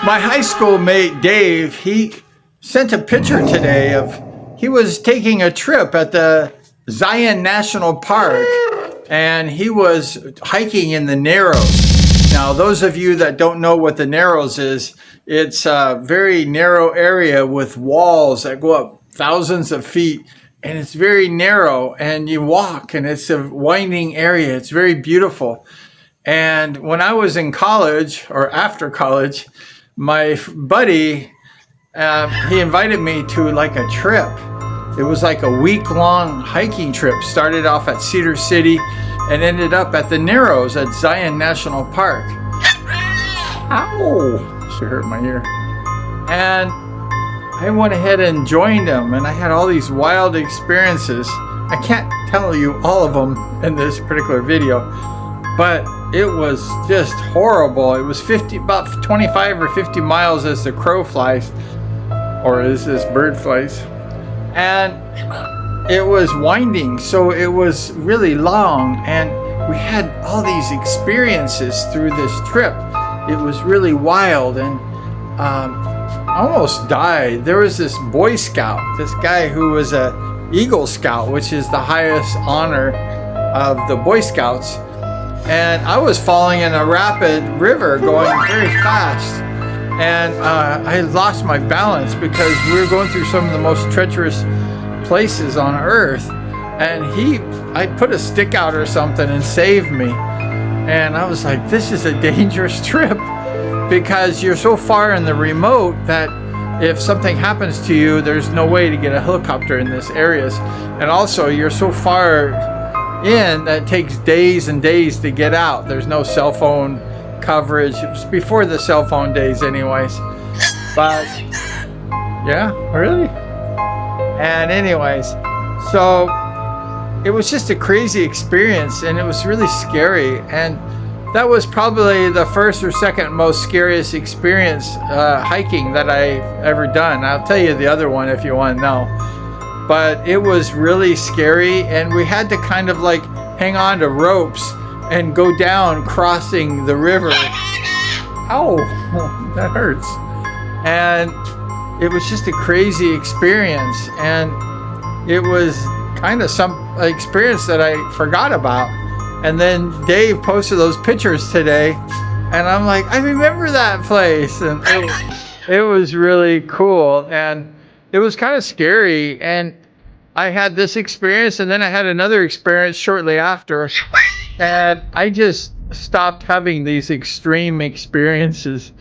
My high school mate, Dave, he sent a picture today of he was taking a trip at the Zion National Park and he was hiking in the Narrows. Now, those of you that don't know what the Narrows is, it's a very narrow area with walls that go up thousands of feet, and it's very narrow, and you walk and it's a winding area. It's very beautiful. And when I was in college or after college, my buddy, he invited me to like a trip. It was like a week-long hiking trip. Started off at Cedar City and ended up at the Narrows at Zion National Park. Ow! She hurt my ear. And I went ahead and joined him, and I had all these wild experiences. I can't tell you all of them in this particular video, but it was just horrible. It was about 25 or 50 miles as the crow flies, or as this bird flies. And it was winding, so it was really long, and we had all these experiences through this trip. It was really wild, and I almost died. There was this Boy Scout, this guy who was a Eagle Scout, which is the highest honor of the Boy Scouts. And I was falling in a rapid river going very fast. And I lost my balance because we were going through some of the most treacherous places on earth. And I put a stick out or something and saved me. And I was like, this is a dangerous trip because you're so far in the remote that if something happens to you, there's no way to get a helicopter in these areas. And also you're so far in that it takes days and days to get out. There's no cell phone coverage. It was before the cell phone days anyways. But yeah, really? And anyways, so it was just a crazy experience, and it was really scary. And that was probably the first or second most scariest experience hiking that I've ever done. I'll tell you the other one if you want to know. But it was really scary, and we had to kind of like hang on to ropes and go down crossing the river. Ow, that hurts. And it was just a crazy experience, and it was kind of some experience that I forgot about. And then Dave posted those pictures today, and I'm like, I remember that place. And it was really cool, and it was kind of scary. And I had this experience, and then I had another experience shortly after, and I just stopped having these extreme experiences.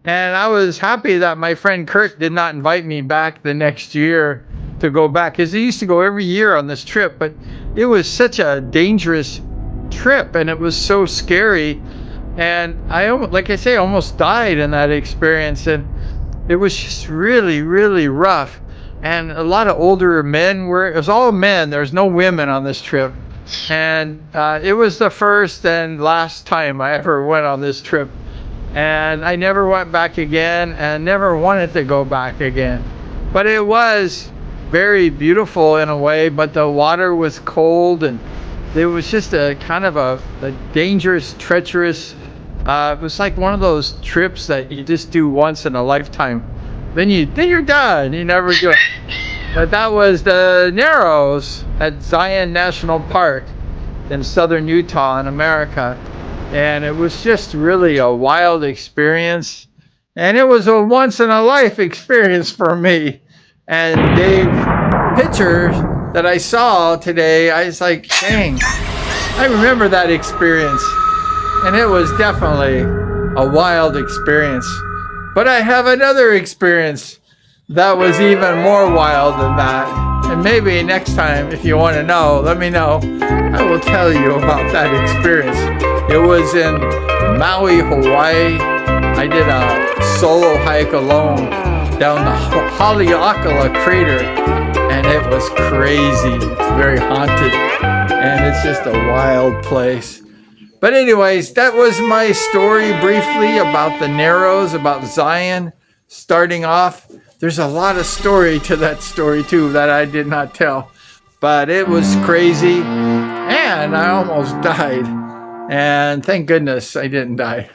And I was happy that my friend Kurt did not invite me back the next year to go back, because he used to go every year on this trip, but it was such a dangerous trip, and it was so scary, and I, like I say, almost died in that experience. And it was just really, really rough. And a lot of older men it was all men, there's no women on this trip. And it was the first and last time I ever went on this trip, and I never went back again and never wanted to go back again. But it was very beautiful in a way, but the water was cold, and it was just a kind of a dangerous, treacherous, it was like one of those trips that you just do once in a lifetime. Then you're done, you never do it. But that was the Narrows at Zion National Park in southern Utah in America. And it was just really a wild experience. And it was a once in a life experience for me. And Dave, pictures that I saw today, I was like, dang, I remember that experience. And it was definitely a wild experience. But I have another experience that was even more wild than that. And maybe next time, if you want to know, let me know. I will tell you about that experience. It was in Maui, Hawaii. I did a solo hike alone down the Haleakala crater, and it was crazy. It's very haunted, and it's just a wild place. But anyways, that was my story briefly about the Narrows, about Zion starting off. There's a lot of story to that story too that I did not tell, but it was crazy, and I almost died. And thank goodness I didn't die.